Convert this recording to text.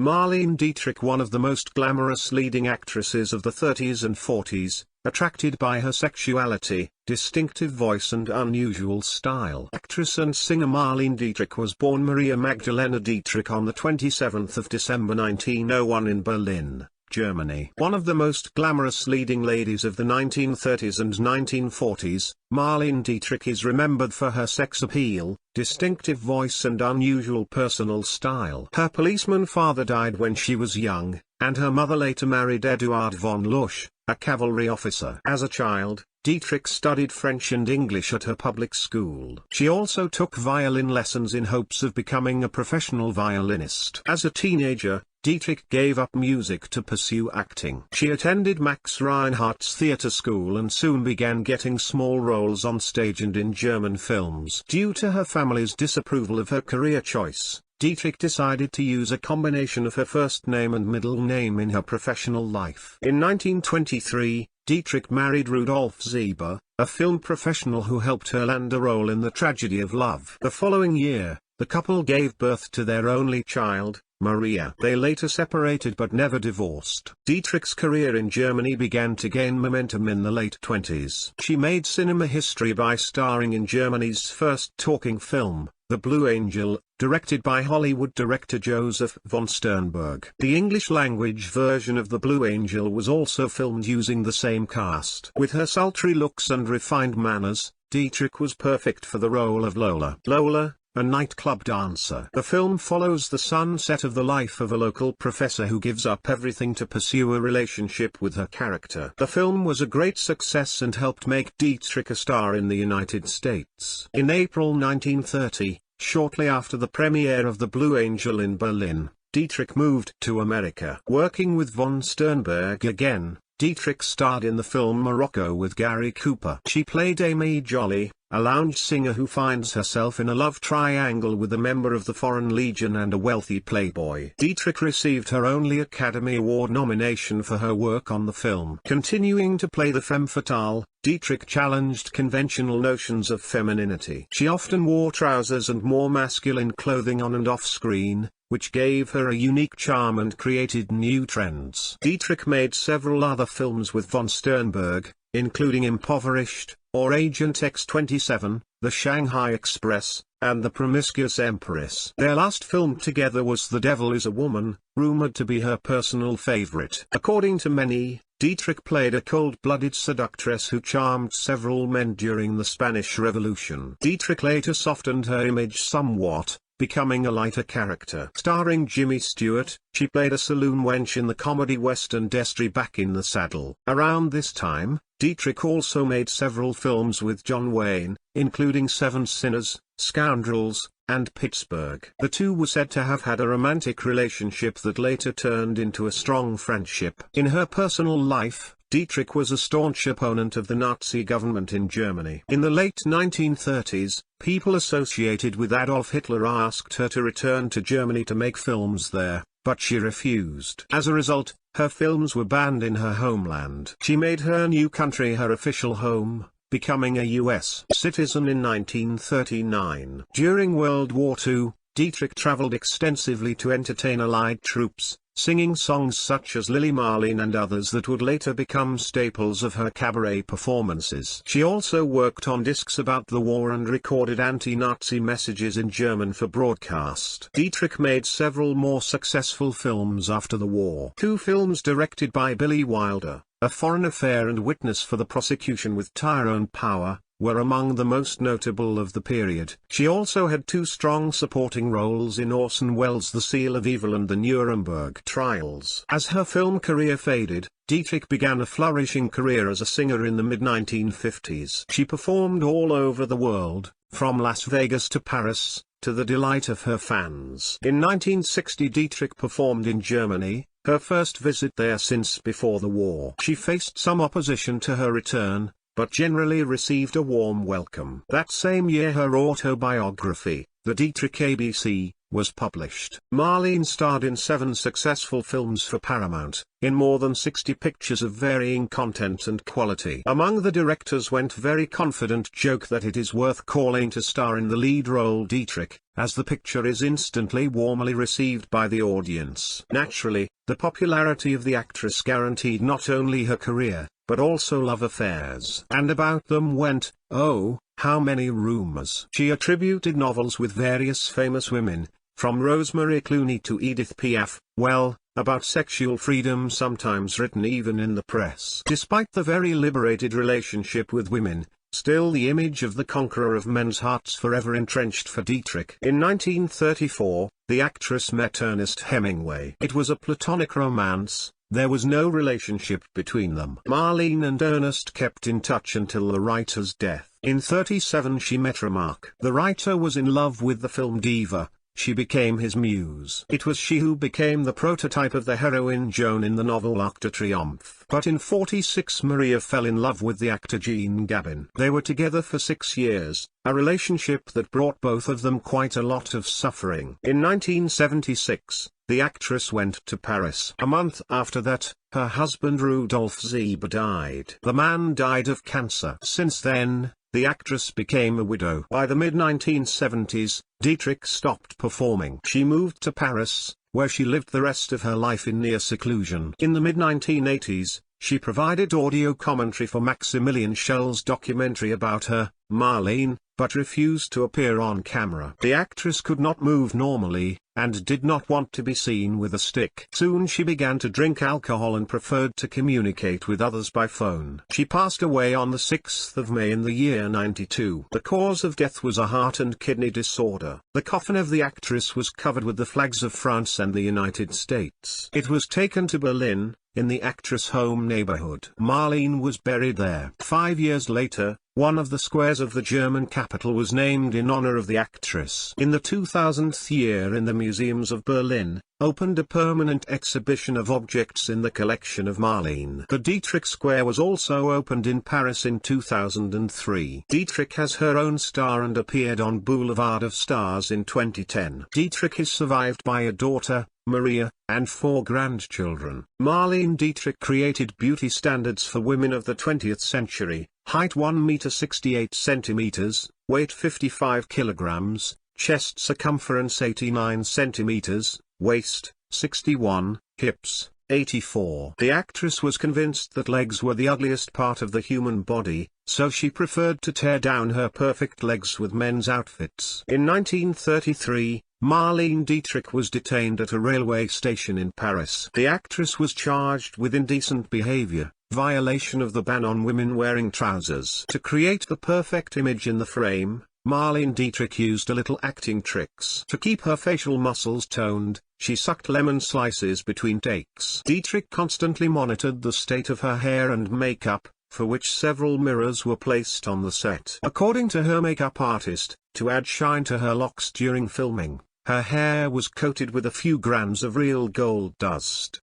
Marlene Dietrich, one of the most glamorous leading actresses of the 30s and 40s, attracted by her sexuality, distinctive voice and unusual style. Actress and singer Marlene Dietrich was born Maria Magdalena Dietrich on the 27th of December 1901 in Berlin, Germany. One of the most glamorous leading ladies of the 1930s and 1940s, Marlene Dietrich is remembered for her sex appeal, distinctive voice and unusual personal style. Her policeman father died when she was young, and her mother later married Eduard von Lusch, a cavalry officer. As a child, Dietrich studied French and English at her public school. She also took violin lessons in hopes of becoming a professional violinist. As a teenager, Dietrich gave up music to pursue acting. She attended Max Reinhardt's theater school and soon began getting small roles on stage and in German films. Due to her family's disapproval of her career choice, Dietrich decided to use a combination of her first name and middle name in her professional life. In 1923, Dietrich married Rudolf Zeber, a film professional who helped her land a role in The Tragedy of Love. The following year, the couple gave birth to their only child, Maria. They later separated but never divorced. Dietrich's career in Germany began to gain momentum in the late 20s. She made cinema history by starring in Germany's first talking film, The Blue Angel, directed by Hollywood director Joseph von Sternberg. The English-language version of The Blue Angel was also filmed using the same cast. With her sultry looks and refined manners, Dietrich was perfect for the role of Lola. Lola, a nightclub dancer. The film follows the sunset of the life of a local professor who gives up everything to pursue a relationship with her character. The film was a great success and helped make Dietrich a star in the United States. In April 1930, shortly after the premiere of The Blue Angel in Berlin, Dietrich moved to America. Working with von Sternberg again, Dietrich starred in the film Morocco with Gary Cooper. She played Amy Jolly, a lounge singer who finds herself in a love triangle with a member of the Foreign Legion and a wealthy playboy. Dietrich received her only Academy Award nomination for her work on the film. Continuing to play the femme fatale, Dietrich challenged conventional notions of femininity. She often wore trousers and more masculine clothing on and off screen, which gave her a unique charm and created new trends. Dietrich made several other films with von Sternberg, including Impoverished, or Agent X-27, The Shanghai Express, and The Promiscuous Empress. Their last film together was The Devil is a Woman, rumored to be her personal favorite. According to many, Dietrich played a cold-blooded seductress who charmed several men during the Spanish Revolution. Dietrich later softened her image somewhat, becoming a lighter character. Starring Jimmy Stewart, she played a saloon wench in the comedy western Destry Back in the Saddle. Around this time, Dietrich also made several films with John Wayne, including Seven Sinners, Scoundrels, and Pittsburgh. The two were said to have had a romantic relationship that later turned into a strong friendship. In her personal life, Dietrich was a staunch opponent of the Nazi government in Germany. In the late 1930s, people associated with Adolf Hitler asked her to return to Germany to make films there, but she refused. As a result, her films were banned in her homeland. She made her new country her official home, becoming a U.S. citizen in 1939. During World War II, Dietrich traveled extensively to entertain Allied troops, singing songs such as Lily Marlene and others that would later become staples of her cabaret performances. She also worked on discs about the war and recorded anti-Nazi messages in German for broadcast. Dietrich made several more successful films after the war. Two films directed by Billy Wilder, A Foreign Affair and Witness for the Prosecution with Tyrone Power, were among the most notable of the period. She also had two strong supporting roles in Orson Welles' The Seal of Evil and the Nuremberg Trials. As her film career faded, Dietrich began a flourishing career as a singer in the mid-1950s. She performed all over the world, from Las Vegas to Paris, to the delight of her fans. In 1960 Dietrich performed in Germany, her first visit there since before the war. She faced some opposition to her return, but generally received a warm welcome. That same year her autobiography, The Dietrich ABC, was published. Marlene starred in 7 successful films for Paramount, in more than 60 pictures of varying content and quality. Among the directors went very confident joke that it is worth calling to star in the lead role Dietrich, as the picture is instantly warmly received by the audience. Naturally, the popularity of the actress guaranteed not only her career, but also love affairs. And about them went, oh, how many rumors. She attributed novels with various famous women, from Rosemary Clooney to Edith Piaf, well, about sexual freedom sometimes written even in the press. Despite the very liberated relationship with women, still the image of the conqueror of men's hearts forever entrenched for Dietrich. In 1934, the actress met Ernest Hemingway. It was a platonic romance. There was no relationship between them. Marlene and Ernest kept in touch until the writer's death. In 1937 she met Remarque. The writer was in love with the film diva. She became his muse. It was she who became the prototype of the heroine Joan in the novel Arc de Triomphe. But in 1946 Maria fell in love with the actor Jean Gabin. They were together for 6 years, a relationship that brought both of them quite a lot of suffering. In 1976, the actress went to Paris. A month after that, her husband Rudolf Zeebe died. The man died of cancer. Since then, the actress became a widow. By the mid-1970s, Dietrich stopped performing. She moved to Paris, where she lived the rest of her life in near seclusion. In the mid-1980s, she provided audio commentary for Maximilian Schell's documentary about her, Marlene, but refused to appear on camera. The actress could not move normally, and did not want to be seen with a stick. Soon she began to drink alcohol and preferred to communicate with others by phone. She passed away on the 6th of May in the year 92. The cause of death was a heart and kidney disorder. The coffin of the actress was covered with the flags of France and the United States. It was taken to Berlin, in the actress' home neighborhood. Marlene was buried there. 5 years later, one of the squares of the German capital was named in honor of the actress. In the 2000th year in the museums of Berlin, opened a permanent exhibition of objects in the collection of Marlene. The Dietrich Square was also opened in Paris in 2003. Dietrich has her own star and appeared on Boulevard of Stars in 2010. Dietrich is survived by a daughter, Maria, and 4 grandchildren. Marlene Dietrich created beauty standards for women of the 20th century, height 1 meter 68 centimeters, weight 55 kilograms, chest circumference 89 centimeters, waist 61, hips 84. The actress was convinced that legs were the ugliest part of the human body, so she preferred to tear down her perfect legs with men's outfits. In 1933, Marlene Dietrich was detained at a railway station in Paris. The actress was charged with indecent behavior, violation of the ban on women wearing trousers. To create the perfect image in the frame, Marlene Dietrich used a little acting tricks. To keep her facial muscles toned, she sucked lemon slices between takes. Dietrich constantly monitored the state of her hair and makeup, for which several mirrors were placed on the set. According to her makeup artist, to add shine to her locks during filming, her hair was coated with a few grams of real gold dust.